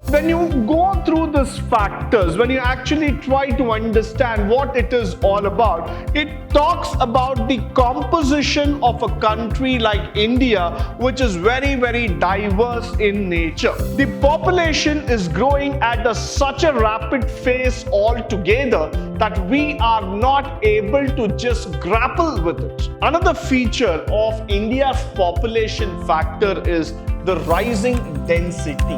When you go through these factors, when you actually try to understand what it is all about, it talks about the composition of a country like India, which is very, very diverse in nature. The population is growing at such a rapid pace altogether that we are not able to just grapple with it. Another feature of India's population factor is the rising density.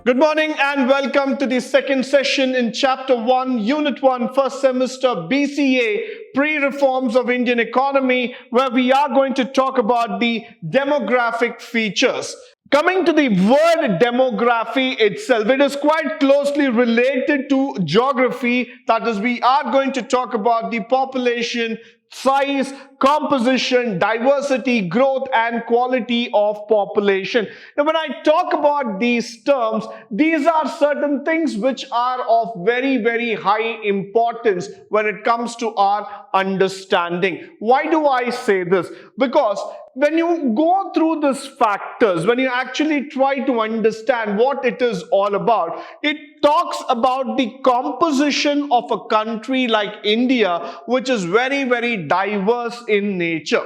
Good morning and welcome to the second session in Chapter 1, Unit 1, first semester B.Ca, Pre-Reforms of Indian Economy, where we are going to talk about the demographic features. Coming to the word demography itself, it is quite closely related to geography. That is, we are going to talk about the population, size, composition, diversity, growth, and quality of population. Now, when I talk about these terms, these are certain things which are of very, very high importance when it comes to our understanding. Why do I say this? Because when you go through these factors, when you actually try to understand what it is all about, it talks about the composition of a country like India, which is very, very diverse in nature.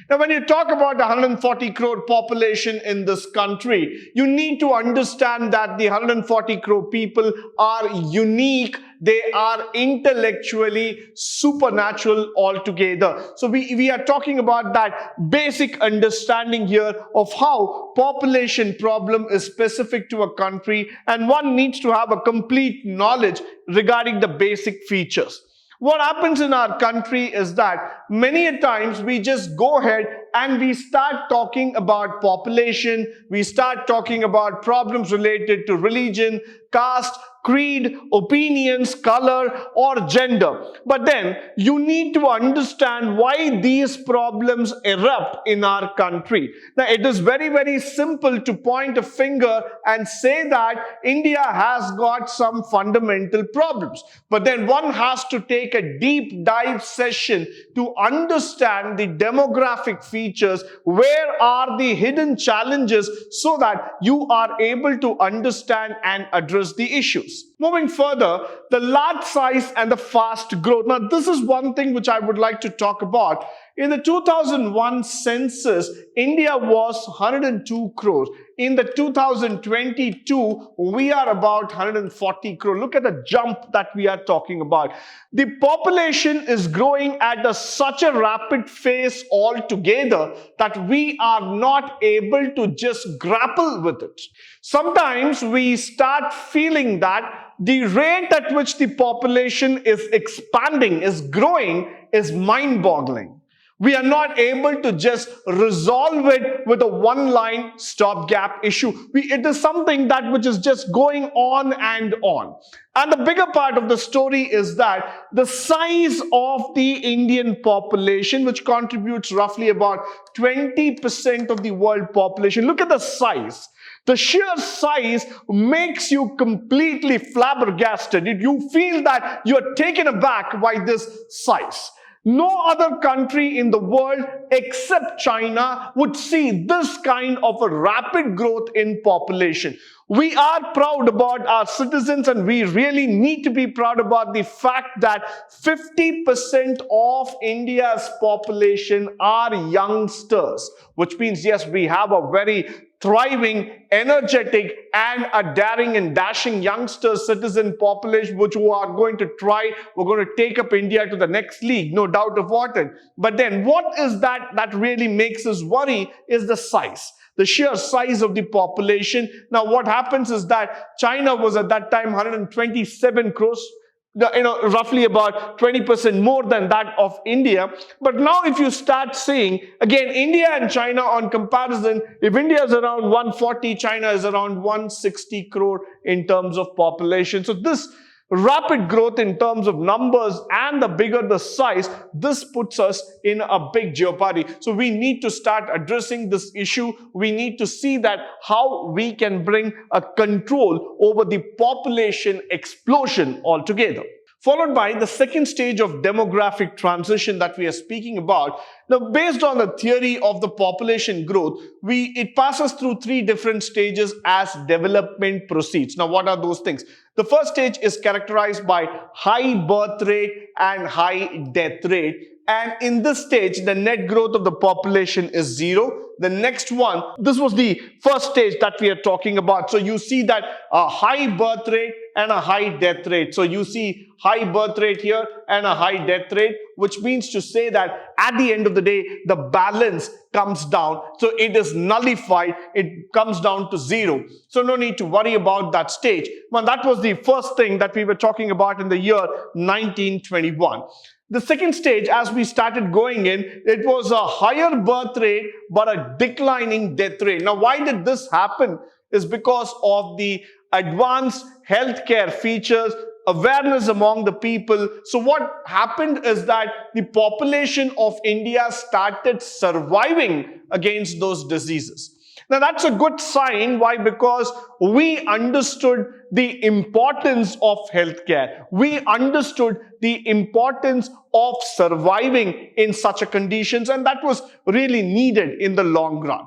Now, when you talk about 140 crore population in this country, you need to understand that the 140 crore people are unique. They are intellectually supernatural altogether. So we are talking about that basic understanding here of how population problem is specific to a country, and one needs to have a complete knowledge regarding the basic features. What happens in our country is that many a times we just go ahead and we start talking about population, we start talking about problems related to religion, caste, creed, opinions, color, or gender. But then you need to understand why these problems erupt in our country. Now, it is very, very simple to point a finger and say that India has got some fundamental problems. But then one has to take a deep dive session to understand the demographic features, where are the hidden challenges, so that you are able to understand and address the issues. Moving further, the large size and the fast growth. Now, this is one thing which I would like to talk about. In the 2001 census, India was 102 crores. In the 2022, we are about 140 crore. Look at the jump that we are talking about. The population is growing at such a rapid pace altogether that we are not able to just grapple with it. Sometimes we start feeling that the rate at which the population is expanding, is growing, is mind-boggling. We are not able to just resolve it with a one-line stopgap issue. It is something that which is just going on and on. And the bigger part of the story is that the size of the Indian population, which contributes roughly about 20% of the world population. Look at the size. The sheer size makes you completely flabbergasted. You feel that you're taken aback by this size. No other country in the world except China would see this kind of a rapid growth in population. We are proud about our citizens, and we really need to be proud about the fact that 50% of India's population are youngsters, which means, yes, we have a very thriving, energetic, and a daring and dashing youngster citizen population, which we are going to try. We're going to take up India to the next league, no doubt about it. But then what is that really makes us worry is the size. The sheer size of the population. Now, what happens is that China was at that time 127 crores. Roughly about 20% more than that of India. But now if you start seeing, again, India and China on comparison, if India is around 140, China is around 160 crore in terms of population. So this rapid growth in terms of numbers, and the bigger the size, this puts us in a big jeopardy. So we need to start addressing this issue. We need to see that how we can bring a control over the population explosion altogether. followed by the second stage of demographic transition that we are speaking about. Now, based on the theory of the population growth, it passes through three different stages as development proceeds. Now, what are those things? The first stage is characterized by high birth rate and high death rate. And in this stage, the net growth of the population is zero. The next one, this was the first stage that we are talking about. So you see that a high birth rate and a high death rate. So you see high birth rate here and a high death rate, which means to say that at the end of the day, the balance comes down. So it is nullified. It comes down to zero. So no need to worry about that stage. Well, that was the first thing that we were talking about in the year 1921. The second stage, as we started going in, it was a higher birth rate but a declining death rate. Now, why did this happen? Is because of the advanced healthcare features, awareness among the people. So what happened is that the population of India started surviving against those diseases. Now, that's a good sign. Why? Because we understood the importance of healthcare. We understood the importance of surviving in such a conditions, and that was really needed in the long run.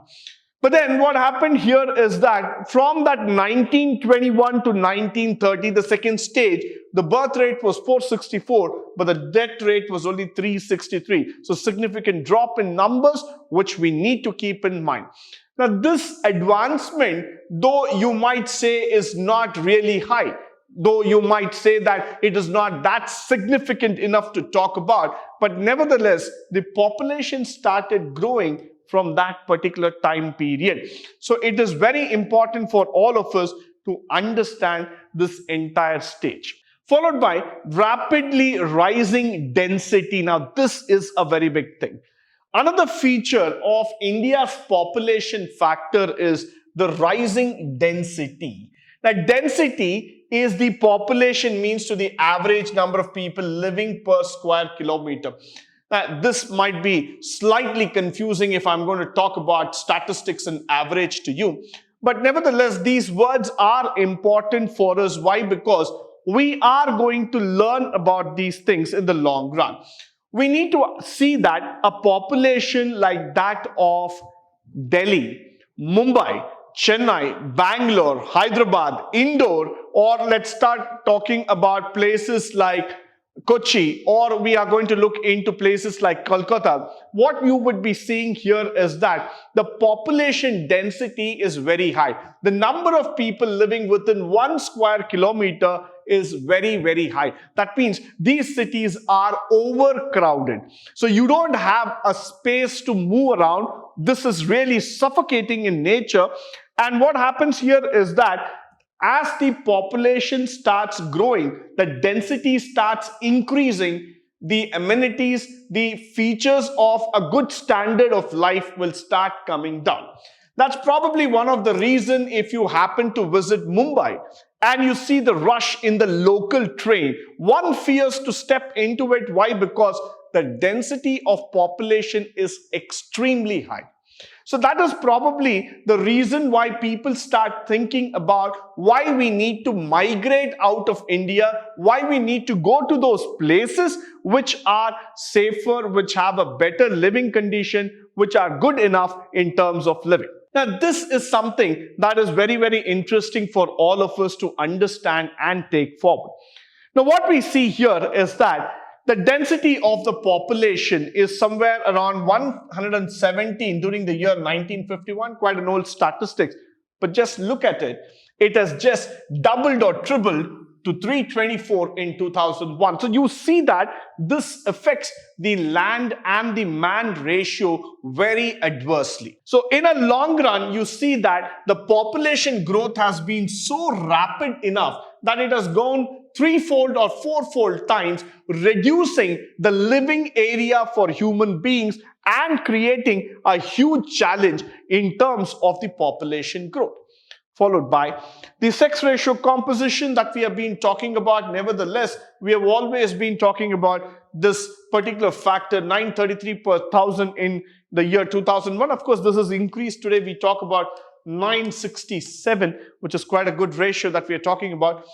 But then what happened here is that from that 1921 to 1930, the second stage, the birth rate was 464, but the death rate was only 363. So significant drop in numbers, which we need to keep in mind. Now, this advancement, though you might say is not really high, though you might say that it is not that significant enough to talk about, but nevertheless, the population started growing from that particular time period. So it is very important for all of us to understand this entire stage. Followed by rapidly rising density. Now, this is a very big thing. Another feature of India's population factor is the rising density. Now, density is the population means to the average number of people living per square kilometer. Now, this might be slightly confusing if I'm going to talk about statistics and average to you. But nevertheless, these words are important for us. Why? Because we are going to learn about these things in the long run. We need to see that a population like that of Delhi, Mumbai, Chennai, Bangalore, Hyderabad, Indore, or let's start talking about places like Kochi, or we are going to look into places like Kolkata. What you would be seeing here is that the population density is very high. The number of people living within 1 square kilometer is very, very high. That means these cities are overcrowded. So you don't have a space to move around. This is really suffocating in nature. And what happens here is that as the population starts growing, the density starts increasing, the amenities, the features of a good standard of life will start coming down. That's probably one of the reasons if you happen to visit Mumbai and you see the rush in the local train, one fears to step into it. Why? Because the density of population is extremely high. So that is probably the reason why people start thinking about why we need to migrate out of India, why we need to go to those places which are safer, which have a better living condition, which are good enough in terms of living. Now, this is something that is very, very interesting for all of us to understand and take forward. Now, what we see here is that the density of the population is somewhere around 117 during the year 1951, quite an old statistics. But just look at it. It has just doubled or tripled to 324 in 2001. So you see that this affects the land and the man ratio very adversely. So in a long run, you see that the population growth has been so rapid enough that it has gone threefold or fourfold times, reducing the living area for human beings and creating a huge challenge in terms of the population growth. Followed by the sex ratio composition that we have been talking about. Nevertheless, we have always been talking about this particular factor, 933 per thousand in the year 2001. Of course, this has increased. Today we talk about 967, which is quite a good ratio that we are talking about.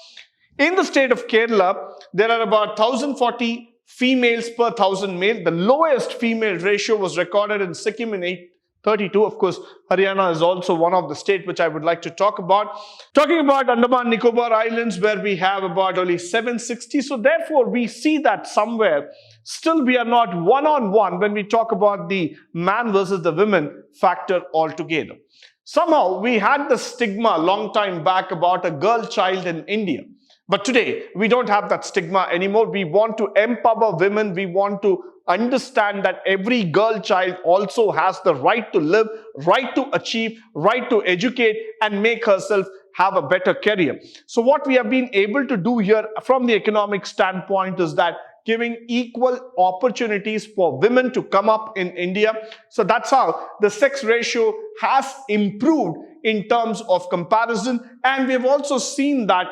In the state of Kerala, there are about 1,040 females per 1,000 male. The lowest female ratio was recorded in Sikkim in 832. Of course, Haryana is also one of the states which I would like to talk about. Talking about Andaman Nicobar Islands, where we have about only 760. So therefore, we see that somewhere still we are not one-on-one when we talk about the man versus the women factor altogether. Somehow, we had the stigma a long time back about a girl child in India. But today, we don't have that stigma anymore. We want to empower women. We want to understand that every girl child also has the right to live, right to achieve, right to educate, and make herself have a better career. So what we have been able to do here from the economic standpoint is that giving equal opportunities for women to come up in India. So that's how the sex ratio has improved in terms of comparison. And we've also seen that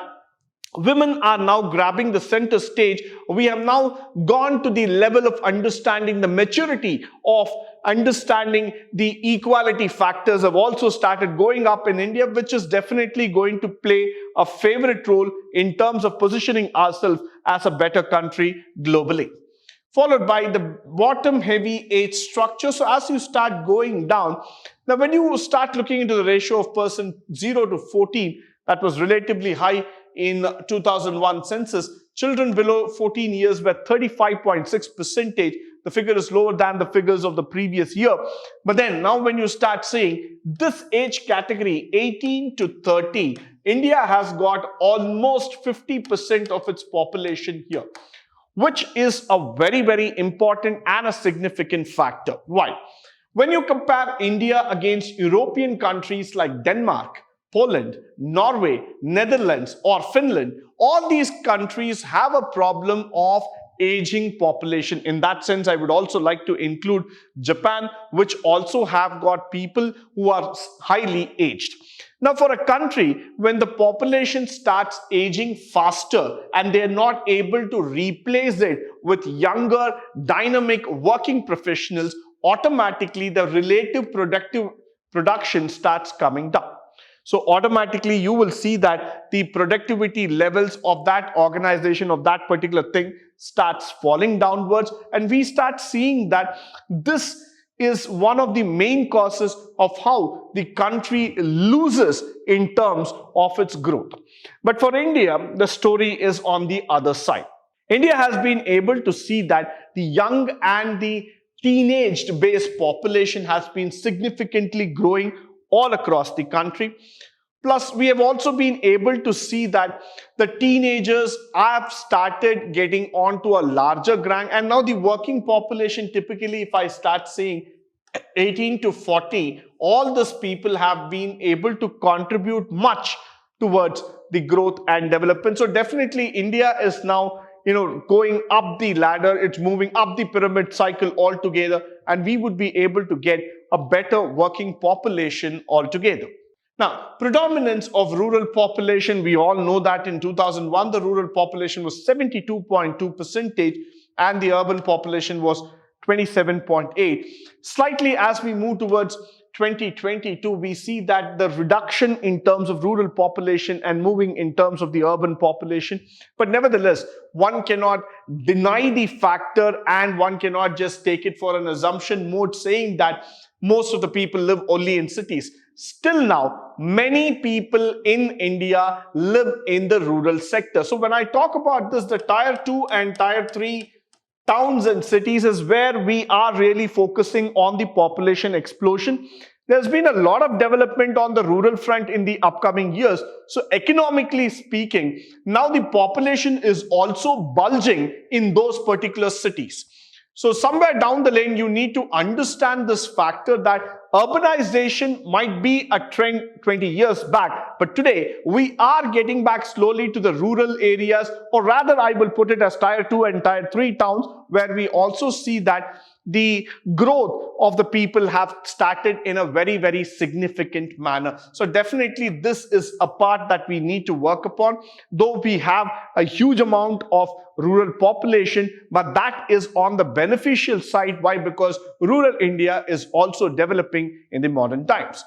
women are now grabbing the center stage. We have now gone to the level of understanding the maturity of understanding the equality factors have also started going up in India, which is definitely going to play a favorite role in terms of positioning ourselves as a better country globally. Followed by the bottom heavy age structure. So as you start going down, now when you start looking into the ratio of person 0 to 14, that was relatively high in 2001 census. Children below 14 years were 35.6%. The figure is lower than the figures of the previous year. But then now when you start seeing this age category, 18 to 30, India has got almost 50% of its population here, which is a very, very important and a significant factor. Why? When you compare India against European countries like Denmark, Poland, Norway, Netherlands, or Finland, all these countries have a problem of aging population. In that sense, I would also like to include Japan, which also have got people who are highly aged. Now, for a country, when the population starts aging faster and they're not able to replace it with younger, dynamic working professionals, automatically the relative production starts coming down. So automatically you will see that the productivity levels of that organization, of that particular thing, starts falling downwards, and we start seeing that this is one of the main causes of how the country loses in terms of its growth. But for India, the story is on the other side. India has been able to see that the young and the teenage based population has been significantly growing all across the country. Plus, we have also been able to see that the teenagers have started getting onto a larger gang, and now the working population, typically if I start seeing 18 to 40, all these people have been able to contribute much towards the growth and development. So definitely India is now going up the ladder. It's moving up the pyramid cycle altogether, and we would be able to get a better working population altogether. Now, predominance of rural population, we all know that in 2001, the rural population was 72.2% and the urban population was 27.8. Slightly as we move towards 2022, we see that the reduction in terms of rural population and moving in terms of the urban population. But nevertheless, one cannot deny the factor and one cannot just take it for an assumption mode saying that most of the people live only in cities. Still now, many people in India live in the rural sector. So when I talk about this, the tier 2 and tier 3 towns and cities is where we are really focusing on the population explosion. There's been a lot of development on the rural front in the upcoming years. So economically speaking, now the population is also bulging in those particular cities. So somewhere down the lane, you need to understand this factor that urbanization might be a trend 20 years back, but today we are getting back slowly to the rural areas, or rather I will put it as tier 2 and tier 3 towns, where we also see that the growth of the people have started in a very, very significant manner. So definitely this is a part that we need to work upon, though we have a huge amount of rural population, but that is on the beneficial side. Why? Because rural India is also developing in the modern times.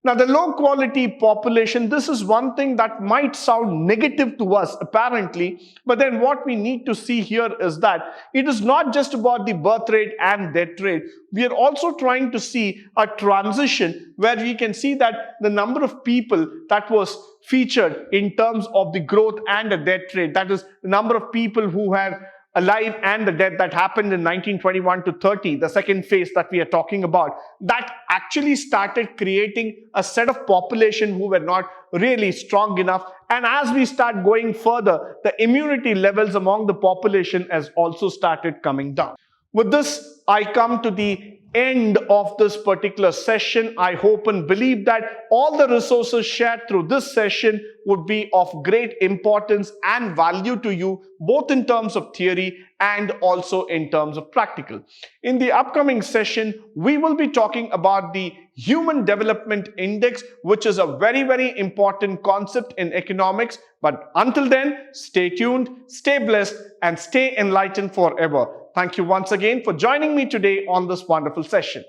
Now, the low quality population, this is one thing that might sound negative to us apparently, but then what we need to see here is that it is not just about the birth rate and death rate. We are also trying to see a transition where we can see that the number of people that was featured in terms of the growth and the death rate, that is the number of people who had alive and the death that happened in 1921 to 30, the second phase that we are talking about, that actually started creating a set of population who were not really strong enough. And as we start going further, the immunity levels among the population has also started coming down. With this, I come to the end of this particular session. I hope and believe that all the resources shared through this session would be of great importance and value to you, both in terms of theory and also in terms of practical. In the upcoming session, we will be talking about the Human Development Index, which is a very, very important concept in economics. But until then, stay tuned, stay blessed, and stay enlightened forever. Thank you once again for joining me today on this wonderful session.